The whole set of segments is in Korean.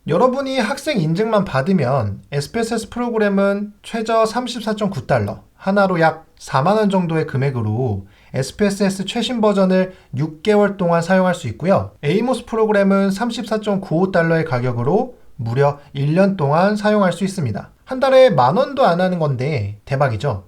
여러분이 학생 인증만 받으면 SPSS 프로그램은 최저 34.9달러, 하나로 약 4만원 정도의 금액으로 SPSS 최신 버전을 6개월 동안 사용할 수 있고요. 에이모스 프로그램은 34.95달러의 가격으로 무려 1년 동안 사용할 수 있습니다. 한 달에 10,000원도 안 하는 건데 대박이죠?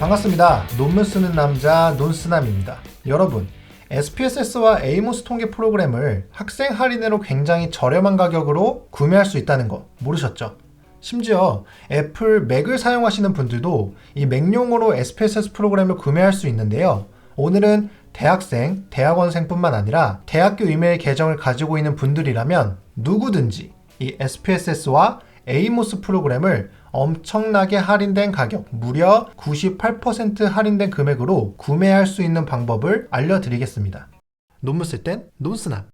반갑습니다. 논문 쓰는 남자 논스남입니다. 여러분, SPSS와 에이모스 통계 프로그램을 학생 할인으로 굉장히 저렴한 가격으로 구매할 수 있다는 거 모르셨죠? 심지어 애플 맥을 사용하시는 분들도 이 맥용으로 SPSS 프로그램을 구매할 수 있는데요. 오늘은 대학생, 대학원생뿐만 아니라 대학교 이메일 계정을 가지고 있는 분들이라면 누구든지 이 SPSS와 에이모스 프로그램을 엄청나게 할인된 가격, 무려 98% 할인된 금액으로 구매할 수 있는 방법을 알려드리겠습니다. 논문 쓸 땐 논스남.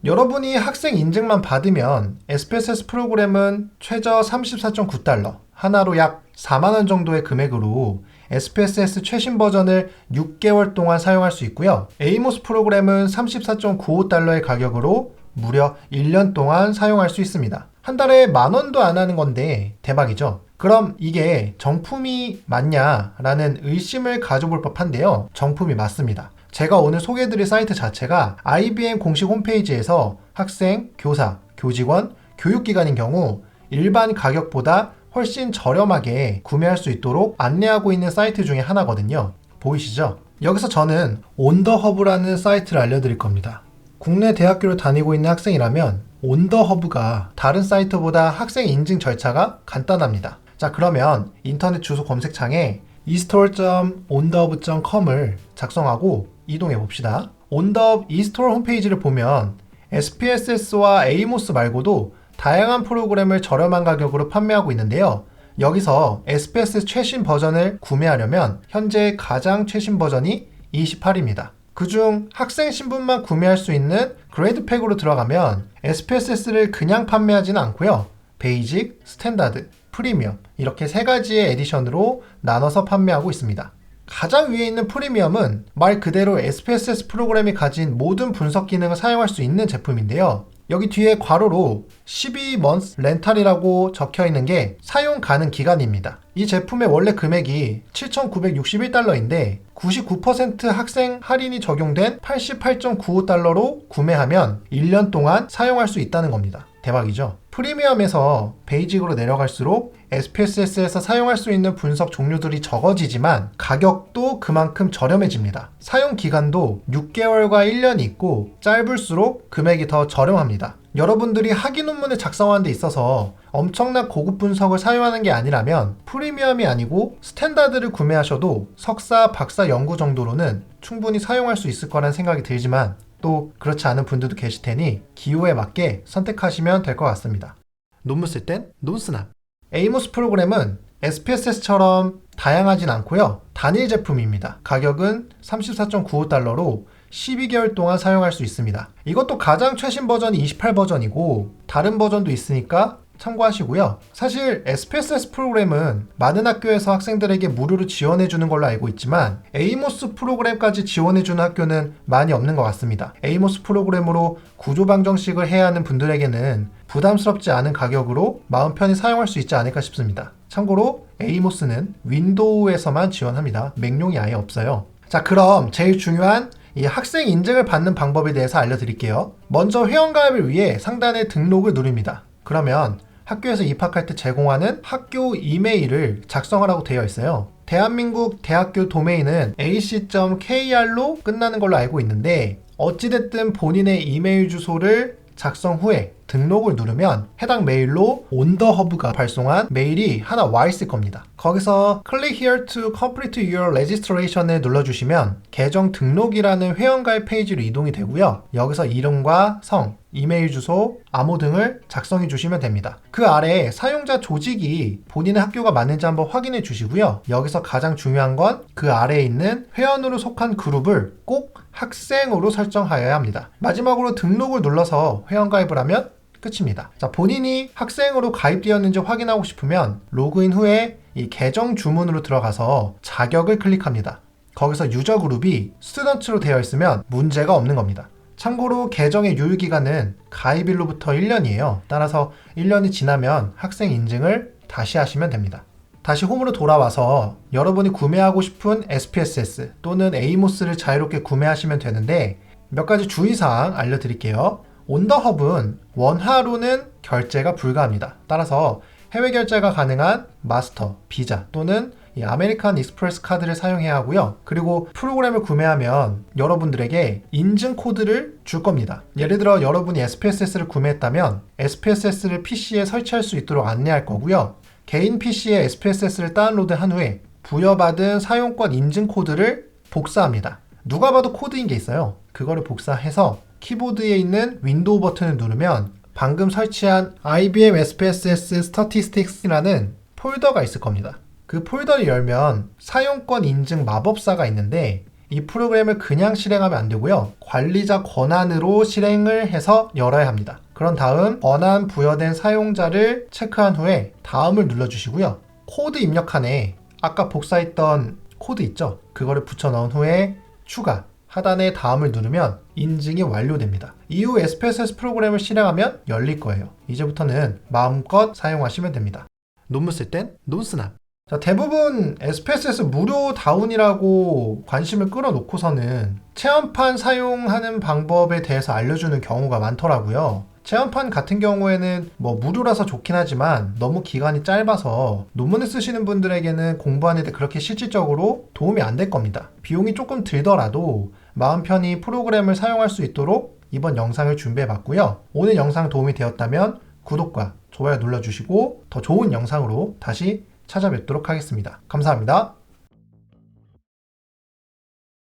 여러분이 학생 인증만 받으면 SPSS 프로그램은 최저 34.9달러, 하나로 약 4만원 정도의 금액으로 SPSS 최신 버전을 6개월 동안 사용할 수 있고요. 에이모스 프로그램은 34.95달러의 가격으로 무려 1년 동안 사용할 수 있습니다. 한 달에 10,000원도 안 하는 건데 대박이죠? 그럼 이게 정품이 맞냐라는 의심을 가져볼 법한데요. 정품이 맞습니다. 제가 오늘 소개해드릴 사이트 자체가 IBM 공식 홈페이지에서 학생, 교사, 교직원, 교육기관인 경우 일반 가격보다 훨씬 저렴하게 구매할 수 있도록 안내하고 있는 사이트 중에 하나거든요. 보이시죠? 여기서 저는 온더허브라는 사이트를 알려드릴 겁니다. 국내 대학교를 다니고 있는 학생이라면 온더허브가 다른 사이트보다 학생 인증 절차가 간단합니다. 자, 그러면 인터넷 주소 검색창에 eStore.ondahub.com을 작성하고 이동해 봅시다. 온더허브 eStore 홈페이지를 보면 SPSS와 에이모스 말고도 다양한 프로그램을 저렴한 가격으로 판매하고 있는데요. 여기서 SPSS 최신 버전을 구매하려면 현재 가장 최신 버전이 28입니다. 그중 학생 신분만 구매할 수 있는 그레이드 팩으로 들어가면 SPSS를 그냥 판매하지는 않고요. 베이직, 스탠다드, 프리미엄 이렇게 세 가지의 에디션으로 나눠서 판매하고 있습니다. 가장 위에 있는 프리미엄은 말 그대로 SPSS 프로그램이 가진 모든 분석 기능을 사용할 수 있는 제품인데요. 여기 뒤에 괄호로 12months 렌탈이라고 적혀 있는 게 사용 가능 기간입니다. 이 제품의 원래 금액이 7,961달러인데 99% 학생 할인이 적용된 88.95달러로 구매하면 1년 동안 사용할 수 있다는 겁니다. 대박이죠? 프리미엄에서 베이직으로 내려갈수록 SPSS에서 사용할 수 있는 분석 종류들이 적어지지만 가격도 그만큼 저렴해집니다. 사용 기간도 6개월과 1년이 있고 짧을수록 금액이 더 저렴합니다. 여러분들이 학위 논문을 작성하는 데 있어서 엄청난 고급 분석을 사용하는 게 아니라면 프리미엄이 아니고 스탠다드를 구매하셔도 석사, 박사 연구 정도로는 충분히 사용할 수 있을 거란 생각이 들지만 또 그렇지 않은 분들도 계실 테니 기호에 맞게 선택하시면 될 것 같습니다. 논문 쓸 땐 논스남. 에이모스 프로그램은 SPSS처럼 다양하진 않고요. 단일 제품입니다. 가격은 34.95달러로 12개월 동안 사용할 수 있습니다. 이것도 가장 최신 버전이 28버전이고 다른 버전도 있으니까 참고하시고요. 사실 SPSS 프로그램은 많은 학교에서 학생들에게 무료로 지원해주는 걸로 알고 있지만 에이모스 프로그램까지 지원해주는 학교는 많이 없는 것 같습니다. 에이모스 프로그램으로 구조방정식을 해야 하는 분들에게는 부담스럽지 않은 가격으로 마음 편히 사용할 수 있지 않을까 싶습니다. 참고로 에이모스는 윈도우에서만 지원합니다. 맥용이 아예 없어요. 자, 그럼 제일 중요한 이 학생 인증을 받는 방법에 대해서 알려드릴게요. 먼저 회원가입을 위해 상단에 등록을 누릅니다. 그러면 학교에서 입학할 때 제공하는 학교 이메일을 작성하라고 되어 있어요. 대한민국 대학교 도메인은 ac.kr로 끝나는 걸로 알고 있는데 어찌됐든 본인의 이메일 주소를 작성 후에 등록을 누르면 해당 메일로 온더허브가 발송한 메일이 하나 와 있을 겁니다. 거기서 Click here to complete your registration을 눌러주시면 계정 등록이라는 회원가입 페이지로 이동이 되고요. 여기서 이름과 성, 이메일 주소, 암호 등을 작성해 주시면 됩니다. 그 아래에 사용자 조직이 본인의 학교가 맞는지 한번 확인해 주시고요. 여기서 가장 중요한 건 그 아래에 있는 회원으로 속한 그룹을 꼭 학생으로 설정하여야 합니다. 마지막으로 등록을 눌러서 회원가입을 하면 끝입니다. 자, 본인이 학생으로 가입되었는지 확인하고 싶으면 로그인 후에 이 계정 주문으로 들어가서 자격을 클릭합니다. 거기서 유저 그룹이 스튜던트로 되어 있으면 문제가 없는 겁니다. 참고로 계정의 유효기간은 가입일로부터 1년이에요. 따라서 1년이 지나면 학생 인증을 다시 하시면 됩니다. 다시 홈으로 돌아와서 여러분이 구매하고 싶은 SPSS 또는 에이모스를 자유롭게 구매하시면 되는데 몇 가지 주의사항 알려드릴게요. 온더허브는 원화로는 결제가 불가합니다. 따라서 해외 결제가 가능한 마스터, 비자 또는 아메리칸 익스프레스 카드를 사용해야 하고요. 그리고 프로그램을 구매하면 여러분들에게 인증 코드를 줄 겁니다. 예를 들어 여러분이 SPSS를 구매했다면 SPSS를 PC에 설치할 수 있도록 안내할 거고요. 개인 PC에 SPSS를 다운로드한 후에 부여받은 사용권 인증 코드를 복사합니다. 누가 봐도 코드인 게 있어요. 그거를 복사해서 키보드에 있는 윈도우 버튼을 누르면 방금 설치한 IBM SPSS Statistics라는 폴더가 있을 겁니다. 그 폴더를 열면 사용권 인증 마법사가 있는데 이 프로그램을 그냥 실행하면 안 되고요. 관리자 권한으로 실행을 해서 열어야 합니다. 그런 다음 권한 부여된 사용자를 체크한 후에 다음을 눌러주시고요. 코드 입력칸에 아까 복사했던 코드 있죠? 그거를 붙여 넣은 후에 추가 하단에 다음을 누르면 인증이 완료됩니다. 이후 SPSS 프로그램을 실행하면 열릴 거예요. 이제부터는 마음껏 사용하시면 됩니다. 논문 쓸 땐 논스납. 자, 대부분 SPSS 무료 다운이라고 관심을 끌어놓고서는 체험판 사용하는 방법에 대해서 알려주는 경우가 많더라고요. 체험판 같은 경우에는 무료라서 좋긴 하지만 너무 기간이 짧아서 논문을 쓰시는 분들에게는 공부하는 데 그렇게 실질적으로 도움이 안 될 겁니다. 비용이 조금 들더라도 마음 편히 프로그램을 사용할 수 있도록 이번 영상을 준비해 봤고요. 오늘 영상 도움이 되었다면 구독과 좋아요 눌러주시고 더 좋은 영상으로 다시 찾아뵙도록 하겠습니다. 감사합니다.